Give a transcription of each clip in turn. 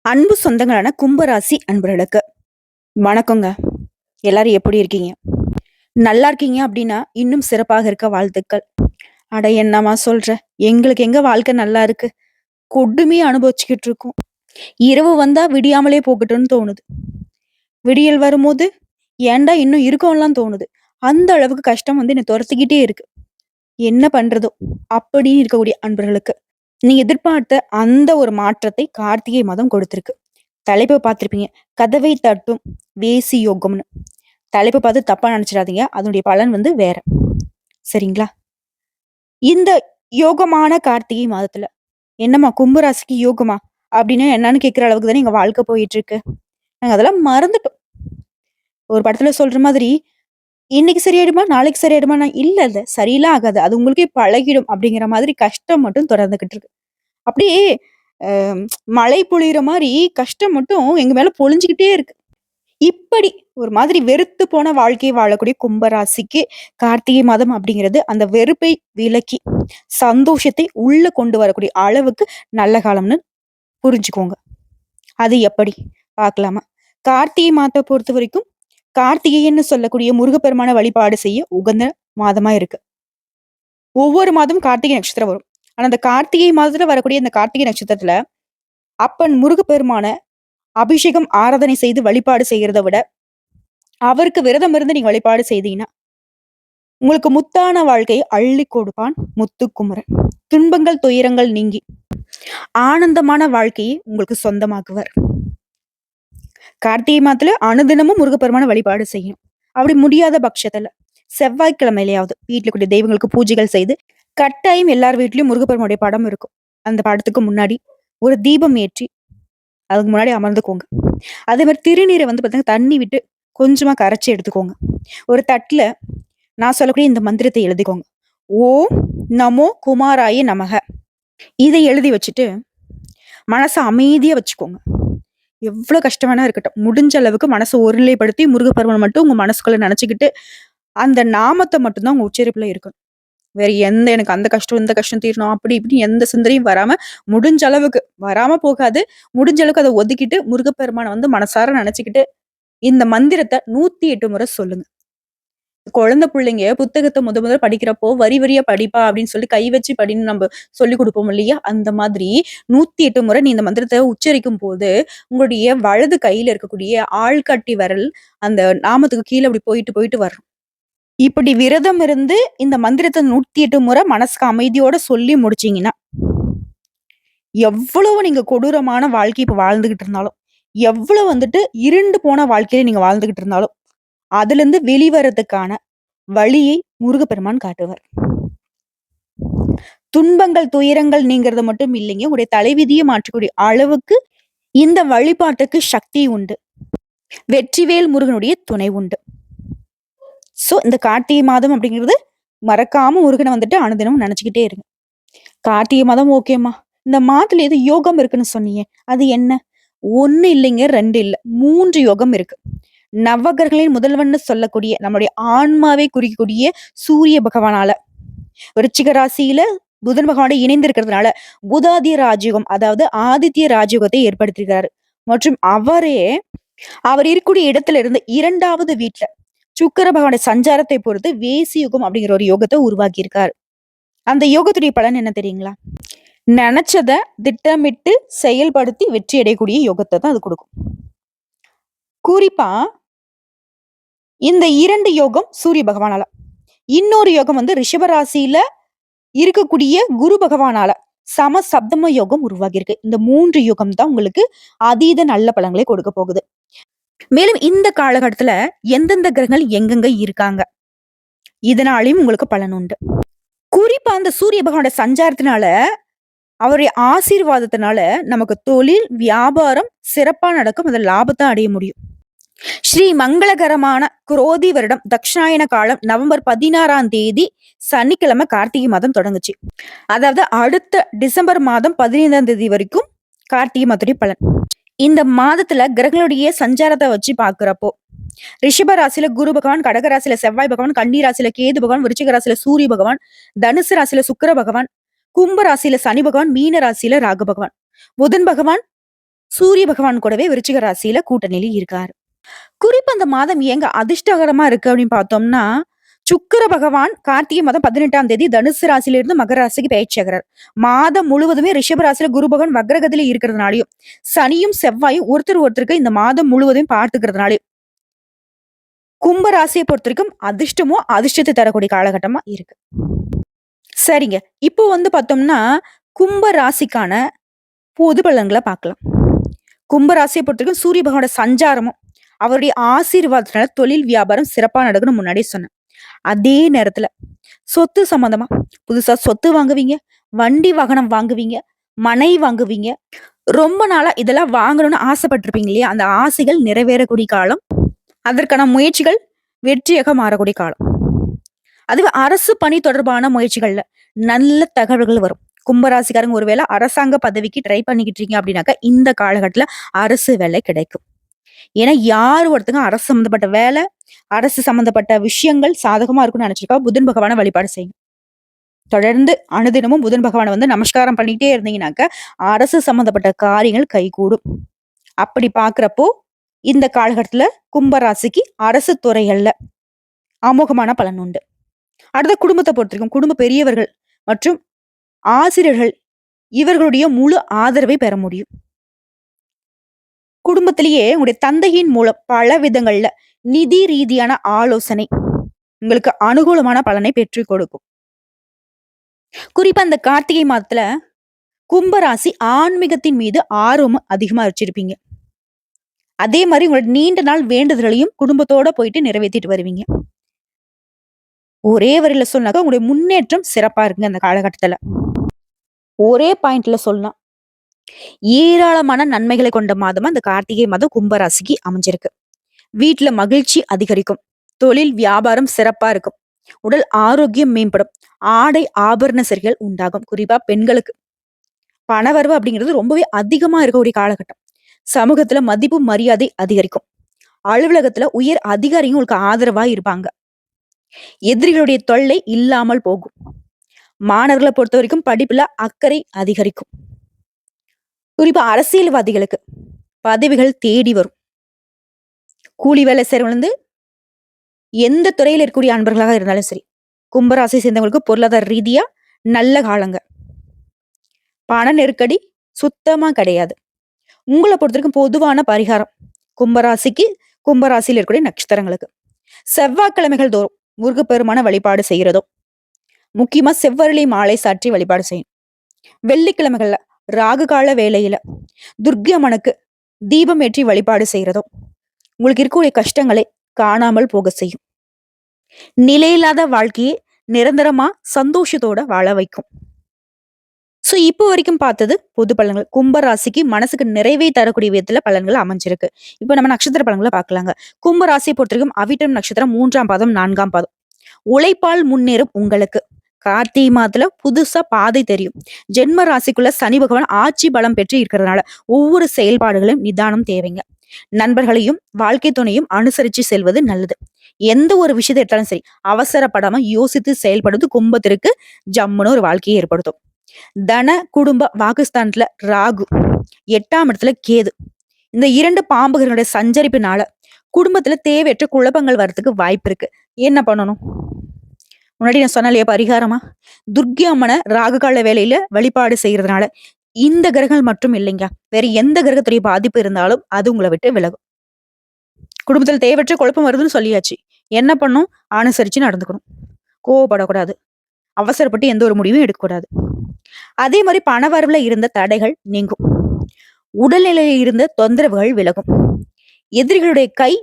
அன்பு சொந்தங்களான கும்பராசி அன்பர்களுக்கு வணக்கங்க. எல்லாரும் எப்படி இருக்கீங்க? நல்லா இருக்கீங்க அப்படின்னா இன்னும் சிறப்பாக இருக்க வாழ்த்துக்கள். அட என்னம்மா சொல்ற? எங்களுக்கு எங்க வாழ்க்கை நல்லா இருக்கு. கொடுமையா அனுபவிச்சுக்கிட்டு இருக்கோம். இரவு வந்தா விடியாமலே போகட்டும்னு தோணுது. விடியல் வரும்போது ஏன்டா இன்னும் இருக்கோம்லாம் தோணுது. அந்த அளவுக்கு கஷ்டம் என்னை துரத்திக்கிட்டே இருக்கு. என்ன பண்றதோ அப்படின்னு இருக்கக்கூடிய அன்பர்களுக்கு நீங்க எதிர்பார்த்த அந்த ஒரு மாற்றத்தை கார்த்திகை மாதம் கொடுத்திருக்கு. தலைப்பை பார்த்திருப்பீங்க. கதவை தட்டும் வேசி யோகம்னு. தலைப்பை பார்த்து தப்பா நினைச்சிடாதீங்க. அதனுடைய பலன் வேற. சரிங்களா? இந்த யோகமான கார்த்திகை மாதத்துல என்னம்மா கும்பராசிக்கு யோகமா அப்படின்னு என்னன்னு கேட்கிற அளவுக்கு தானே எங்க வாழ்க்கை போயிட்டு இருக்கு. நாங்க அதெல்லாம் மறந்துட்டோம். ஒரு படத்துல சொல்ற மாதிரி இன்னைக்கு சரியாயிடுமா நாளைக்கு சரியாயிடுமா இல்ல இல்ல சரியெல்லாம் ஆகாது. அது உங்களுக்கே பழகிடும் அப்படிங்கிற மாதிரி கஷ்டம் மட்டும் தொடர்ந்துகிட்டு இருக்கு. அப்படியே அஹ் மழை பொழியிற மாதிரி கஷ்டம் மட்டும் எங்க மேல பொழிஞ்சுக்கிட்டே இருக்கு. இப்படி ஒரு மாதிரி வெறுத்து போன வாழ்க்கையை வாழக்கூடிய கும்பராசிக்கு கார்த்திகை மாதம் அப்படிங்கிறது அந்த வெறுப்பை விலக்கி சந்தோஷத்தை உள்ள கொண்டு வரக்கூடிய அளவுக்கு நல்ல காலம்னு புரிஞ்சுக்கோங்க. அது எப்படி பார்க்கலாமா? கார்த்திகை மாதத்தை பொறுத்த வரைக்கும் கார்த்திகைன்னு சொல்லக்கூடிய முருகப்பெருமான வழிபாடு செய்ய உகந்த மாதமா இருக்கு. ஒவ்வொரு மாதமும் கார்த்திகை நட்சத்திரம் வரும். ஆனா அந்த கார்த்திகை மாதத்துல வரக்கூடிய இந்த கார்த்திகை நட்சத்திரத்துல அப்பன் முருகப்பெருமான அபிஷேகம் ஆராதனை செய்து வழிபாடு செய்யறதை விட அவருக்கு விரதம் இருந்து நீங்க வழிபாடு செய்தீங்கன்னா உங்களுக்கு முத்தான வாழ்க்கையை அள்ளி கொடுப்பான் முத்துக்குமரன். துன்பங்கள் துயரங்கள் நீங்கி ஆனந்தமான வாழ்க்கையை உங்களுக்கு சொந்தமாக்குவார். கார்த்திகை மாதத்துல அனுதினமும் முருகப்பெருமான வழிபாடு செய்யணும். அப்படி முடியாத பட்சத்துல செவ்வாய்க்கிழமையிலையாவது வீட்டுல கூடிய தெய்வங்களுக்கு பூஜைகள் செய்து கட்டாயம் எல்லார் வீட்லயும் முருகப்பெருமானுடைய படம் இருக்கும். அந்த படத்துக்கு முன்னாடி ஒரு தீபம் ஏற்றி அதுக்கு முன்னாடி அமர்ந்துக்கோங்க. அதே மாதிரி திருநீரை பாத்தீங்கன்னா தண்ணி விட்டு கொஞ்சமா கரைச்சி எடுத்துக்கோங்க. ஒரு தட்டுல நான் சொல்லக்கூடிய இந்த மந்திரத்தை எழுதிக்கோங்க. ஓம் நமோ குமாராய நமக. இதை எழுதி வச்சுட்டு மனசை அமைதியா வச்சுக்கோங்க. எவ்வளவு கஷ்டமானா இருக்கட்டும், முடிஞ்ச அளவுக்கு மனசை ஒருநிலைப்படுத்தி முருகப்பெருமான் மட்டும் உங்க மனசுக்குள்ள நினைச்சுக்கிட்டு அந்த நாமத்தை மட்டும்தான் உங்க உச்சரிப்புல இருக்கணும். வேற எந்த எனக்கு அந்த கஷ்டம் இந்த கஷ்டம் தீரணும் அப்படி இப்படி எந்த சிந்தனையும் வராம முடிஞ்ச அளவுக்கு வராம போகாது. முடிஞ்ச அளவுக்கு அதை ஒதுக்கிட்டு முருகப்பெருமானை மனசார நினைச்சுக்கிட்டு இந்த மந்திரத்தை 108 முறை சொல்லுங்க. குழந்தை பிள்ளைங்க புத்தகத்தை முதல்ல படிக்கிறப்போ வரி வரியா படிப்பா அப்படின்னு சொல்லி கை வச்சு படின்னு நம்ம சொல்லி கொடுப்போம் இல்லையா? அந்த மாதிரி 108 முறை நீ இந்த மந்திரத்தை உச்சரிக்கும் போது உங்களுடைய வலது கையில இருக்கக்கூடிய ஆள்காட்டி விரல் அந்த நாமத்துக்கு கீழே அப்படி போயிட்டு போயிட்டு வரும். இப்படி விரதம் இருந்து இந்த மந்திரத்தை 108 முறை மனசுக்கு அமைதியோட சொல்லி முடிச்சீங்கன்னா எவ்வளவு நீங்க கொடூரமான வாழ்க்கை இப்ப வாழ்ந்துகிட்டு இருந்தாலும், எவ்வளவு இருண்டு போன வாழ்க்கையில நீங்க வாழ்ந்துகிட்டு இருந்தாலும் அதுல இருந்து வெளிவரதுக்கான வழியை முருகப்பெருமான் காட்டுவார். துன்பங்கள் துயரங்கள் நீங்கிறது மட்டும் இல்லைங்க, உங்களுடைய தலைவிதியை மாற்றக்கூடிய அளவுக்கு இந்த வழிபாட்டுக்கு சக்தி உண்டு. வெற்றிவேல் முருகனுடைய துணை உண்டு. சோ இந்த கார்த்திகை மாதம் அப்படிங்கிறது மறக்காம முருகனை அனுதினம் நினைச்சுக்கிட்டே இருங்க. கார்த்திகை மாதம் ஓகேம்மா, இந்த மாதத்துல ஏதோ யோகம் இருக்குன்னு சொன்னீங்க, அது என்ன? 1 இல்லைங்க, 2 இல்ல, 3 யோகம் இருக்கு. நவகிரகங்களின் முதல்வன்னு சொல்லக்கூடிய நம்மளுடைய ஆன்மாவை குறிக்கக்கூடிய சூரிய பகவானால விருச்சிக ராசியில புதன் பகவானோட இணைந்திருக்கிறதுனால புதாதிய ராஜயோகம், அதாவது ஆதித்ய ராஜயோகத்தை ஏற்படுத்தியிருக்காரு. மற்றும் அவர் இருக்கக்கூடிய இடத்துல இருந்து 2வது வீட்டுல சுக்கிர பகவானுடைய சஞ்சாரத்தை பொறுத்து வேசி யோகம் அப்படிங்கிற ஒரு யோகத்தை உருவாக்கி இருக்காரு. அந்த யோகத்துடைய பலன் என்ன தெரியுங்களா? நினைச்சத திட்டமிட்டு செயல்படுத்தி வெற்றி அடையக்கூடிய யோகத்தை தான் அது கொடுக்கும். குறிப்பா இந்த 2 யோகம் சூரிய பகவானால, இன்னொரு யோகம் ரிஷபராசியில இருக்கக்கூடிய குரு பகவானால சம சப்தம யோகம் உருவாகி இருக்கு. இந்த 3 யோகம் தான் உங்களுக்கு அதீத நல்ல பலன்களை கொடுக்க போகுது. மேலும் இந்த காலகட்டத்துல எந்தெந்த கிரகங்கள் எங்கெங்க இருக்காங்க இதனாலையும் உங்களுக்கு பலன் உண்டு. குறிப்பா அந்த சூரிய பகவானோட சஞ்சாரத்தினால அவருடைய ஆசீர்வாதத்தினால நமக்கு தொழில் வியாபாரம் சிறப்பா நடக்கும். அதில் லாபத்தை அடைய முடியும். ஸ்ரீ மங்களகரமான குரோதி வருடம் தக்ஷாயன காலம் நவம்பர் 16ஆம் தேதி சனிக்கிழமை கார்த்திகை மாதம் தொடங்குச்சு. அதாவது அடுத்த டிசம்பர் மாதம் 15ஆம் தேதி வரைக்கும் கார்த்திகை மாதத்துடைய பலன். இந்த மாதத்துல கிரகங்களுடைய சஞ்சாரத்தை வச்சு பாக்குறப்போ ரிஷப ராசியில குரு பகவான், கடக ராசியில செவ்வாய் பகவான், கன்னி ராசியில கேது பகவான், விருச்சிக ராசியில சூரிய பகவான், தனுசு ராசியில சுக்கிர பகவான், கும்ப ராசியில சனி பகவான், மீன ராசியில ராகு பகவான், புதன் பகவான் சூரிய பகவான் கூடவே விருச்சிக ராசியில கூட்டணியில இருக்காரு. குறிப்பா அந்த மாதம் ஏங்க அதிர்ஷ்டகரமா இருக்கு அப்படின்னு பார்த்தோம்னா, சுக்கிர பகவான் கார்த்திகை மாதம் 18ஆம் தேதி தனுசு ராசியிலிருந்து மகர ராசிக்கு பயிற்சியாகிறார். மாதம் முழுவதுமே ரிஷப ராசியில குரு பகவான் வக்ரகதியில இருக்கிறதுனாலயும், சனியும் செவ்வாயும் ஒருத்தருக்கு இந்த மாதம் முழுவதும் பார்த்துக்கிறதுனாலயும், கும்ப ராசியை பொறுத்த வரைக்கும் அதிர்ஷ்டமும் அதிர்ஷ்டத்தை தரக்கூடிய காலகட்டமா இருக்கு. சரிங்க. இப்போ பார்த்தோம்னா, கும்ப ராசிக்கான பொது பலன்கள பார்க்கலாம். கும்ப ராசியை பொறுத்தவரைக்கும் சூரிய பகவானோட சஞ்சாரமும், அவருடைய ஆசீர்வாதத்தினால தொழில் வியாபாரம் சிறப்பா நடக்கும்னு முன்னாடியே சொன்னேன். அதே நேரத்துல சொத்து சம்பந்தமா புதுசா சொத்து வாங்குவீங்க, வண்டி வாகனம் வாங்குவீங்க, மனை வாங்குவீங்க. ரொம்ப நாளா இதெல்லாம் வாங்கணும்னு ஆசைப்பட்டிருப்பீங்க இல்லையா? அந்த ஆசைகள் நிறைவேறக்கூடிய காலம். அதற்கான முயற்சிகள் வெற்றியாக மாறக்கூடிய காலம். அதுவே அரசு பணி தொடர்பான முயற்சிகள்ல நல்ல தகவல்கள் வரும். கும்பராசிக்காரங்க ஒருவேளை அரசாங்க பதவிக்கு ட்ரை பண்ணிக்கிட்டு இருக்கீங்க அப்படின்னாக்கா இந்த காலகட்டத்துல அரசு வேலை கிடைக்கும். ஏன்னா யார் ஒருத்தங்க அரசு சம்பந்தப்பட்ட வேலை, அரசு சம்பந்தப்பட்ட விஷயங்கள் சாதகமா இருக்கும்னு நினைச்சிருக்கா புதன் பகவான வழிபாடு செய்யுங்க. தொடர்ந்து அனுதினமும் புதன் பகவானை நமஸ்காரம் பண்ணிட்டே இருந்தீங்கன்னாக்க அரசு சம்பந்தப்பட்ட காரியங்கள் கைகூடும். அப்படி பாக்குறப்போ இந்த காலகட்டத்துல கும்பராசிக்கு அரசு துறைகள்ல அமோகமான பலன் உண்டு. அடுத்த குடும்பத்தை பொறுத்திருக்கும் குடும்ப பெரியவர்கள் மற்றும் ஆசிரியர்கள் இவர்களுடைய முழு ஆதரவை பெற முடியும். குடும்பத்திலேயே உங்களுடைய தந்தையின் மூலம் பல விதங்கள்ல நிதி ரீதியான ஆலோசனை உங்களுக்கு அனுகூலமான பலனை பெற்றுக் கொடுக்கும். குறிப்பா இந்த கார்த்திகை மாதத்துல கும்பராசி ஆன்மீகத்தின் மீது ஆர்வம் அதிகமா வச்சிருப்பீங்க. அதே மாதிரி உங்களோட நீண்ட நாள் வேண்டுதலையும் குடும்பத்தோட போயிட்டு நிறைவேற்றிட்டு வருவீங்க. ஒரே வரியில சொன்னாக்க உங்களுடைய முன்னேற்றம் சிறப்பா இருக்குங்க அந்த காலகட்டத்துல. ஒரே பாயிண்ட்ல சொல்லலாம். ஏராளமான நன்மைகளை கொண்ட மாதமா இந்த கார்த்திகை மாதம் கும்பராசிக்கு அமைஞ்சிருக்கு. வீட்டுல மகிழ்ச்சி அதிகரிக்கும். தொழில் வியாபாரம் சிறப்பா இருக்கும். உடல் ஆரோக்கியம் மேம்படும். ஆடை ஆபரண சரிகள் உண்டாகும். குறிப்பா பெண்களுக்கு பணவரவு அப்படிங்கிறது ரொம்பவே அதிகமா இருக்கக்கூடிய காலகட்டம். சமூகத்துல மதிப்பு மரியாதை அதிகரிக்கும். அலுவலகத்துல உயர் அதிகாரியும் உங்களுக்கு ஆதரவா இருப்பாங்க. எதிரிகளுடைய தொல்லை இல்லாமல் போகும். மாணவர்களை பொறுத்த வரைக்கும் படிப்புல அக்கறை அதிகரிக்கும். குறிப்பா அரசியல்வாதிகளுக்கு பதவிகள் தேடி வரும். கூலி வேலை செய்றவங்க எந்த துறையில இருக்கக்கூடிய அன்பர்களாக இருந்தாலும் சரி, கும்பராசி சேர்ந்தவங்களுக்கு பொருளாதார ரீதியா நல்ல காலங்க. பண நெருக்கடி சுத்தமா கிடையாது. உங்களை பொறுத்த வரைக்கும் பொதுவான பரிகாரம் கும்பராசிக்கு, கும்பராசியில் இருக்கக்கூடிய நட்சத்திரங்களுக்கு செவ்வாய்க்கிழமைகள் தோறும் முருகப்பெருமான வழிபாடு செய்யறதோ, முக்கியமா செவ்வரளி மாலை சாற்றி வழிபாடு செய்யும். வெள்ளிக்கிழமைகள்ல ராகு கால வேளையில துர்க்கை அம்மனுக்கு தீபம் ஏற்றி வழிபாடு செய்யறதோ உங்களுக்கு இருக்கக்கூடிய கஷ்டங்களை காணாமல் போக செய்யும். நிலையில்லாத வாழ்க்கையை நிரந்தரமா சந்தோஷத்தோட வாழ வைக்கும். சோ இப்போ வரைக்கும் பார்த்தது பொது பலன்கள். கும்பராசிக்கு மனசுக்கு நிறைவை தரக்கூடிய விதத்துல பலன்கள் அமைஞ்சிருக்கு. இப்ப நம்ம நட்சத்திர பலன்களை பார்க்கலாங்க. கும்பராசியை பொறுத்த வரைக்கும் அவிட்டம் நட்சத்திரம் 3ஆம் பாதம் 4ஆம் பாதம். உழைப்பால் முன்னேறும் உங்களுக்கு கார்த்திகை மாதத்துல புதுசா பாதை தெரியும். ஜென்ம ராசிக்குள்ள சனி பகவான் ஆட்சி பலம் பெற்று இருக்கிறதுனால ஒவ்வொரு செயல்பாடுகளும் நிதானம் தேவைங்க. நண்பர்களையும் வாழ்க்கை துணையும் அனுசரிச்சு செல்வது நல்லது. எந்த ஒரு விஷயத்தை எடுத்தாலும் சரி அவசரப்படாம யோசித்து செயல்படுவது கும்பத்திற்கு ஜம்முன்னு ஒரு வாழ்க்கையை ஏற்படுத்தும். தன குடும்ப வாக்குஸ்தானத்துல ராகு, 8ஆம் இடத்துல கேது, இந்த 2 பாம்புகளுடைய சஞ்சரிப்பினால குடும்பத்துல தேவையற்ற குழப்பங்கள் வர்றதுக்கு வாய்ப்பு இருக்கு. என்ன பண்ணணும்? முன்னாடி நான் சொன்னாலே பரிகாரமா துர்க்கை அம்மனை ராகு கால வேலையில வழிபாடு செய்யறதுனால இந்த கிரகங்கள் மட்டும் இல்லைங்க, வேற எந்த கிரகத்துடைய பாதிப்பு இருந்தாலும் அது உங்களை விட்டு விலகும். குடும்பத்துல தேவையற்ற குழப்பம் வருதுன்னு சொல்லியாச்சு. என்ன பண்ணும்? அனுசரிச்சு நடந்துக்கணும். கோவப்படக்கூடாது. அவசரப்பட்டு எந்த ஒரு முடிவும் எடுக்கக்கூடாது. அதே மாதிரி பணவரவுல இருந்த தடைகள் நீங்கும். உடல்நிலையில் இருந்த தொந்தரவுகள் விலகும். எதிரிகளுடைய கை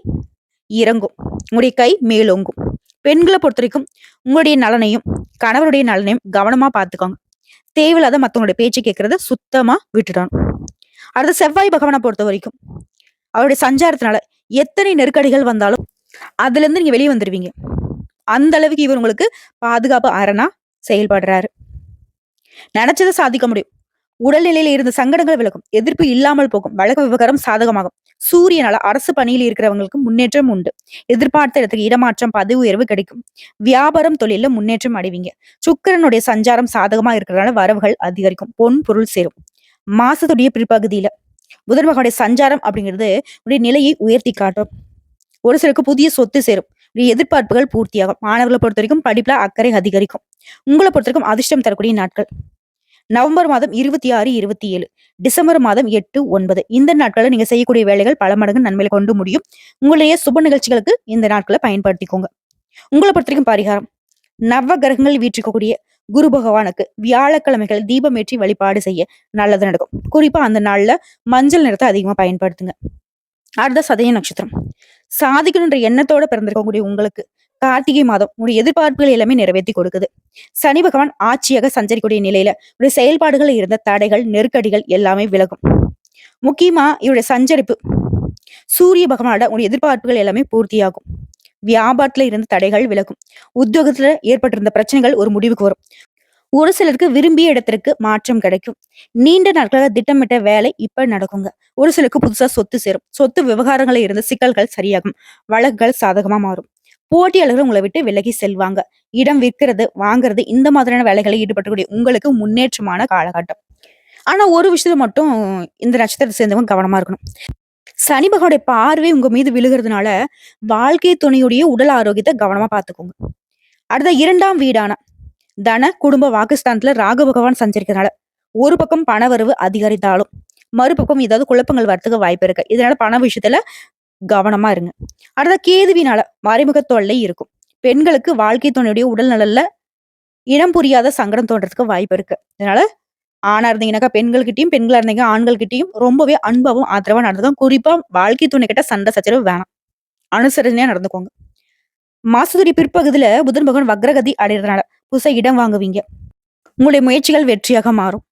இறங்கும். உங்களுடைய கை மேலோங்கும். பெண்களை பொறுத்த வரைக்கும் உங்களுடைய நலனையும் கணவருடைய நலனையும் கவனமா பார்த்துக்கோங்க. தேவையில்லாத மத்தவங்களுடைய பேச்சு கேட்கறத சுத்தமா விட்டுடணும். அடுத்த செவ்வாய் பகவானை பொறுத்த வரைக்கும் அவருடைய சஞ்சாரத்தினால எத்தனை நெருக்கடிகள் வந்தாலும் அதுல இருந்து நீங்க வெளியே வந்துருவீங்க. அந்த அளவுக்கு இவர் உங்களுக்கு பாதுகாப்பு அரணா செயல்படுறாரு. நினைச்சதை சாதிக்க முடியும். உடல்நிலையில இருந்த சங்கடங்கள் விலகும். எதிர்ப்பு இல்லாமல் போகும். வழக்கு விவகாரம் சாதகமாகும். சூரியனால அரசு பணியில் இருக்கிறவங்களுக்கு முன்னேற்றம் உண்டு. எதிர்பார்த்த இடத்துக்கு இடமாற்றம், பதவி உயர்வு கிடைக்கும். வியாபாரம் தொழில முன்னேற்றம் அடைவீங்க. சுக்கிரனுடைய சஞ்சாரம் சாதகமா இருக்கிறதுனால வரவுகள் அதிகரிக்கும். பொன் பொருள் சேரும். மாசத்துடைய பிற்பகுதியில புதன் பகவானுடைய சஞ்சாரம் அப்படிங்கிறது உடைய நிலையை உயர்த்தி காட்டும். ஒரு சிலருக்கு புதிய சொத்து சேரும். உடைய எதிர்பார்ப்புகள் பூர்த்தியாகும். மாணவர்களை பொறுத்த வரைக்கும் படிப்புல அக்கறை அதிகரிக்கும். உங்களை பொறுத்த வரைக்கும் அதிர்ஷ்டம் தரக்கூடிய நாட்கள் நவம்பர் மாதம் 26, 27, டிசம்பர் மாதம் 8, 9 இந்த நாட்களை நீங்க செய்யக்கூடிய வேலைகள் பல மடங்கு நன்மையில கொண்டு முடியும். உங்களுடைய சுப நிகழ்ச்சிகளுக்கு இந்த நாட்களை பயன்படுத்திக்கோங்க. உங்களை பொறுத்த வரைக்கும் பரிகாரம் நவ கிரகங்கள் வீற்றிருக்கக்கூடிய குரு பகவானுக்கு வியாழக்கிழமைகள் தீபமேற்றி வழிபாடு செய்ய நல்லது நடக்கும். குறிப்பா அந்த நாள்ல மஞ்சள் நிறத்தை அதிகமா பயன்படுத்துங்க. அடுத்த சதய நட்சத்திரம் சாதிக்கணுன்ற எண்ணத்தோட பிறந்திருக்கக்கூடிய உங்களுக்கு கார்த்திகை மாதம் உங்களுடைய எதிர்பார்ப்புகள் எல்லாமே நிறைவேற்றி கொடுக்குது. சனி பகவான் ஆட்சியாக சஞ்சரிக்கூடிய நிலையில உடைய செயல்பாடுகள் இருந்த தடைகள் நெருக்கடிகள் எல்லாமே விலகும். முக்கியமா இவருடைய சஞ்சரிப்பு சூரிய பகவானோட உடைய எதிர்பார்ப்புகள் எல்லாமே பூர்த்தியாகும். வியாபாரத்துல இருந்த தடைகள் விலகும். உத்தியோகத்துல ஏற்பட்டிருந்த பிரச்சனைகள் ஒரு முடிவுக்கு வரும். ஒரு சிலருக்கு விரும்பிய இடத்திற்கு மாற்றம் கிடைக்கும். நீண்ட நாட்களாக திட்டமிட்ட வேலை இப்ப நடக்குங்க. ஒரு சிலருக்கு புதுசா சொத்து சேரும். சொத்து விவகாரங்களை இருந்த சிக்கல்கள் சரியாகும். வழக்குகள் சாதகமா மாறும். போட்டியாளர்கள் உங்களை விட்டு விலகி செல்வாங்க. இடம் விற்கிறது வாங்குறது இந்த மாதிரியான வேலைகளை ஈடுபட்டக்கூடிய உங்களுக்கு முன்னேற்றமான காலகட்டம். ஆனா ஒரு விஷயத்துல மட்டும் இந்த நட்சத்திரத்தை சேர்ந்தவங்க கவனமா இருக்கணும். சனி பகவானுடைய பார்வை உங்க மீது விழுகிறதுனால வாழ்க்கை துணையுடைய உடல் ஆரோக்கியத்தை கவனமா பார்த்துக்கோங்க. அடுத்த 2ஆம் வீடான தன குடும்ப வாக்குஸ்தானத்துல ராகு பகவான் சஞ்சரிக்கிறதுனால ஒரு பக்கம் பணவரவு அதிகரித்தாலும் மறுபக்கம் ஏதாவது குழப்பங்கள் வரத்துக்கு வாய்ப்பு இருக்கு. இதனால பண விஷயத்துல கவனமா இருங்க. அடுத்த கேதுவினால மறைமுக தொல்லை இருக்கும். பெண்களுக்கு வாழ்க்கை துணையுடைய உடல் நலன்ல இனம் புரியாத சங்கடம் தோன்றதுக்கு வாய்ப்பு இருக்கு. இதனால ஆணா இருந்தீங்கன்னாக்கா பெண்கள்கிட்டயும், பெண்களா இருந்தீங்க ஆண்கள்கிட்டயும் ரொம்பவே அன்பாவும் ஆதரவா நடந்துக்கும். குறிப்பா வாழ்க்கை துணை கிட்ட சண்டை சச்சரவு வேணாம். அனுசரணையா நடந்துக்கோங்க. மாசத்துடைய பிற்பகுதியில புதன் பகவான் வக்ரகதி அடைறதுனால புதுசா இடம் வாங்குவீங்க. உங்களுடைய முயற்சிகள் வெற்றியாக மாறும்.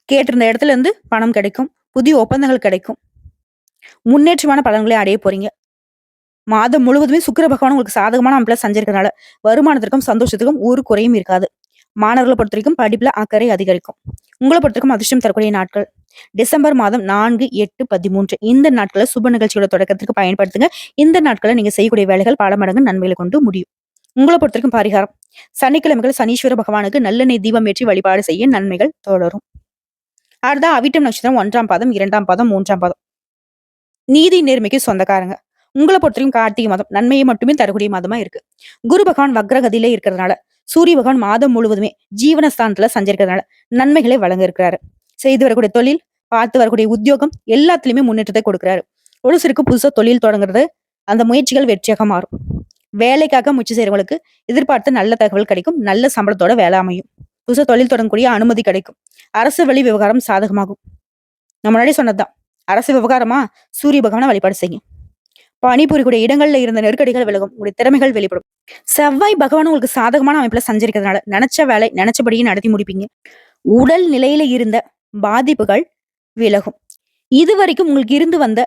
கேட்டிருந்த இடத்துல இருந்து பணம் கிடைக்கும். புதிய ஒப்பந்தங்கள் கிடைக்கும். முன்னேற்றமான பலன்களை அடைய போறீங்க. மாதம் முழுவதுமே சுக்கிர பகவான் உங்களுக்கு சாதகமான அமைப்புல சஞ்சரிக்கிறதுனால வருமானத்திற்கும் சந்தோஷத்துக்கும் ஒரு குறையும் இருக்காது. மாணவர்களை பொறுத்த வரைக்கும் படிப்புல அக்கறை அதிகரிக்கும். உங்களை பொறுத்த வரைக்கும் அதிர்ஷ்டம் தரக்கூடிய நாட்கள் டிசம்பர் மாதம் 4, 8, 13 இந்த நாட்களை சுப நிகழ்ச்சியோட தொடக்கத்திற்கு பயன்படுத்துங்க. இந்த நாட்களை நீங்க செய்யக்கூடிய வேலைகள் பல மடங்கு நன்மைகளை கொண்டு முடியும். உங்களை பொறுத்த வரைக்கும் பரிகாரம் சனிக்கிழமைகள் சனீஸ்வர பகவானுக்கு நல்லெண்ணெய் தீபம் ஏற்றி வழிபாடு செய்ய நன்மைகள் தொடரும். அடுத்த அவிட்டம் நட்சத்திரம் 1ஆம் பாதம் 2ஆம் பாதம் 3ஆம் பாதம் நீதி நேர்மைக்கு சொந்தக்காரங்க. உங்களை பொறுத்தவரைக்கும் கார்த்திகை மாதம் நன்மையை மட்டுமே தரக்கூடிய மாதமா இருக்கு. குரு பகவான் வக்ரகதியில இருக்கிறதுனால சூரிய பகவான் மாதம் முழுவதுமே ஜீவனஸ்தானத்துல சஞ்சரிக்கிறதுனால நன்மைகளை வழங்க இருக்கிறாரு. செய்து வரக்கூடிய தொழில் பார்த்து வரக்கூடிய உத்தியோகம் எல்லாத்துலயுமே முன்னேற்றத்தை கொடுக்கிறாரு. ஒரு சிலருக்கு புதுசா தொழில் தொடங்குறது அந்த முயற்சிகள் வெற்றியாக மாறும். வேலைக்காக முயற்சி செய்யறவங்களுக்கு எதிர்பார்த்த நல்ல தகவல் கிடைக்கும். நல்ல சம்பளத்தோட வேலை அமையும். புதுசா தொழில் தொடங்கக்கூடிய அனுமதி கிடைக்கும். அரசு வழி விவகாரம் சாதகமாகும். நம்ம முன்னாடி சொன்னதுதான் அரசு விவகாரமா சூரிய பகவானை வழிபாடு செய்யும். பணிபுரியக்கூடிய இடங்கள்ல இருந்த நெருக்கடிகள் விலகும். உங்களுடைய திறமைகள் வெளிப்படும். செவ்வாய் பகவான் உங்களுக்கு சாதகமான அமைப்புல சஞ்சரிக்கிறதுனால நினைச்ச வேலை நினைச்சபடியே நடத்தி முடிப்பீங்க. உடல் நிலையில இருந்த பாதிப்புகள் விலகும். இதுவரைக்கும் உங்களுக்கு இருந்து வந்த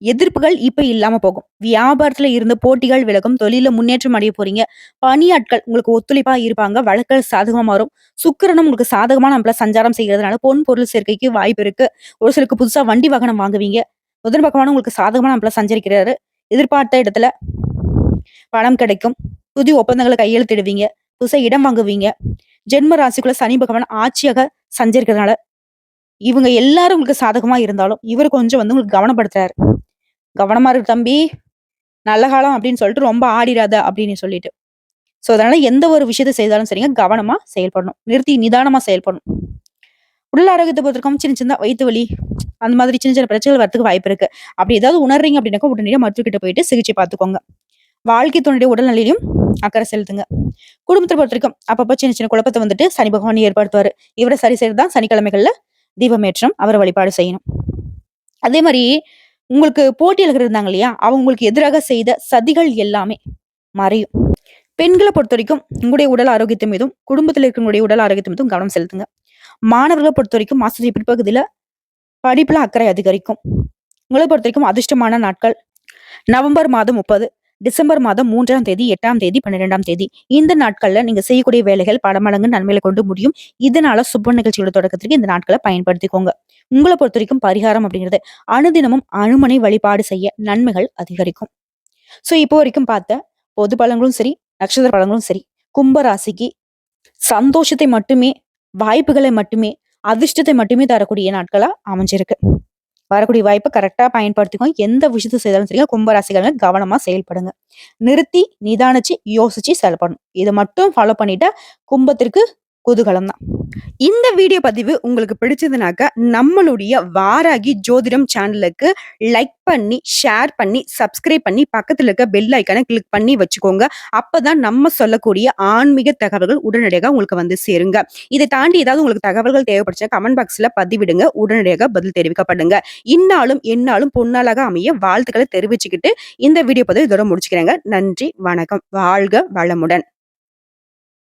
எதிர்ப்புகள் இப்ப இல்லாம போகும். வியாபாரத்துல இருந்த போட்டிகள் விலகும். தொழில முன்னேற்றம் அடைய போறீங்க. பணியாட்கள் உங்களுக்கு ஒத்துழைப்பா இருப்பாங்க. வழக்கல் சாதகமா மாறும். சுக்கிரனும் உங்களுக்கு சாதகமான அமைப்புல சஞ்சாரம் செய்யறதுனால பொன் பொருள் சேர்க்கைக்கு வாய்ப்பு இருக்கு. ஒரு சிலருக்கு புதுசா வண்டி வாகனம் வாங்குவீங்க. புதன் பகவானும் உங்களுக்கு சாதகமான அமைப்புல சஞ்சரிக்கிறாரு. எதிர்பார்த்த இடத்துல பணம் கிடைக்கும். புதிய ஒப்பந்தங்களை கையெழுத்திடுவீங்க. புதுசா இடம் வாங்குவீங்க. ஜென்ம ராசிக்குள்ள சனி பகவான் ஆட்சியாக சஞ்சரிக்கிறதுனால இவங்க எல்லாரும் உங்களுக்கு சாதகமா இருந்தாலும் இவர் கொஞ்சம் உங்களுக்கு கவனப்படுத்துறாரு. கவனமா இருக்கு தம்பி, நல்ல காலம் அப்படின்னு சொல்லிட்டு ரொம்ப ஆடிராத அப்படின்னு சொல்லிட்டு. சோ அதனால எந்த ஒரு விஷயத்த செய்தாலும் சரிங்க கவனமா செயல்படணும். நிறுத்தி நிதானமா செயல்படணும். உடல் ஆரோக்கியத்தை பொறுத்திருக்கும் சின்ன சின்ன வயிற்று வலி அந்த மாதிரி சின்ன சின்ன பிரச்சனைகள் வரதுக்கு வாய்ப்பு இருக்கு. அப்படி ஏதாவது உணர்றீங்க அப்படின்னாக்கா உடனடியாக மருத்துவக்கிட்ட போயிட்டு சிகிச்சை பார்த்துக்கோங்க. வாழ்க்கை துணையுடைய உடல்நிலையிலும் அக்கறை செலுத்துங்க. குடும்பத்தை பொறுத்திருக்கும் அப்பப்போ சின்ன சின்ன குழப்பத்தை சனி பகவான் ஏற்படுத்துவாரு. இவரை சரி செய்யறதுதான் சனிக்கிழமைகள்ல தீபமேற்றம் அவரை வழிபாடு செய்யணும். அதே மாதிரி உங்களுக்கு போட்டியாளர்கள் இருந்தாங்க இல்லையா, அவங்க உங்களுக்கு எதிராக செய்த சதிகள் எல்லாமே மறையும். பெண்களை பொறுத்த வரைக்கும் உங்களுடைய உடல் ஆரோக்கியத்தின் மீதும் குடும்பத்தில் இருக்கிறவங்களுடைய உடல் ஆரோக்கியத்தின் மீதும் கவனம் செலுத்துங்க. மாணவர்களை பொறுத்த வரைக்கும் மாசத்துடைய பிற்பகுதியில படிப்புல அக்கறை அதிகரிக்கும். உங்களை பொறுத்த வரைக்கும் அதிர்ஷ்டமான நாட்கள் நவம்பர் மாதம் 30, டிசம்பர் மாதம் 3ஆம் தேதி, 8ஆம் தேதி, 12ஆம் தேதி இந்த நாட்கள்ல நீங்க செய்யக்கூடிய வேலைகள் பல மடங்கு நன்மையில கொண்டு முடியும். இதனால சுப நிகழ்ச்சியோட தொடக்கத்திற்கு இந்த நாட்களை பயன்படுத்திக்கோங்க. உங்களை பொறுத்த வரைக்கும் பரிகாரம் அப்படிங்கிறது அனுதினமும் அனுமனை வழிபாடு செய்ய நன்மைகள் அதிகரிக்கும். சோ இப்போ வரைக்கும் பார்த்த பொது பலன்களும் சரி நட்சத்திர பலன்களும் சரி கும்பராசிக்கு சந்தோஷத்தை மட்டுமே வாய்ப்புகளை மட்டுமே அதிர்ஷ்டத்தை மட்டுமே தரக்கூடிய நாட்களா அமைஞ்சிருக்கு. வரக்கூடிய வாய்ப்பை கரெக்டா பயன்படுத்திக்கோங்க. எந்த விஷயத்த செய்தாலும் சரிங்க, கும்பராசிக்காரங்க கவனமா செயல்படுங்க. நிறுத்தி, நிதானிச்சு, யோசிச்சு செயல்படணும். இத மட்டும் ஃபாலோ பண்ணிட்டா கும்பத்திற்கு குதூகலம் தான். இந்த வீடியோ பதிவு உங்களுக்கு பிடிச்சதுனாக்க, நம்மளுடைய வாராகி ஜோதிடம் சேனலுக்கு லைக் பண்ணி, ஷேர் பண்ணி, சப்ஸ்கிரைப் பண்ணி, பக்கத்துல இருக்க பெல் ஐகான கிளிக் பண்ணி வச்சுக்கோங்க. அப்பதான் நம்ம சொல்லக்கூடிய ஆன்மீக தகவல்கள் உடனடியாக உங்களுக்கு வந்து சேருங்க. இதை தாண்டி ஏதாவது உங்களுக்கு தகவல்கள் தேவைப்பட்டுச்சுன்னா கமெண்ட் பாக்ஸ்ல பதிவிடுங்க. உடனடியாக பதில் தெரிவிக்கப்படுங்க. இந்நாளும் எந்நாளும் பொன்னாளாக அமைய வாழ்த்துக்களை தெரிவிச்சுக்கிட்டு இந்த வீடியோ பதிவு இதோட முடிச்சுக்கிறேங்க. நன்றி, வணக்கம். வாழ்க வளமுடன்.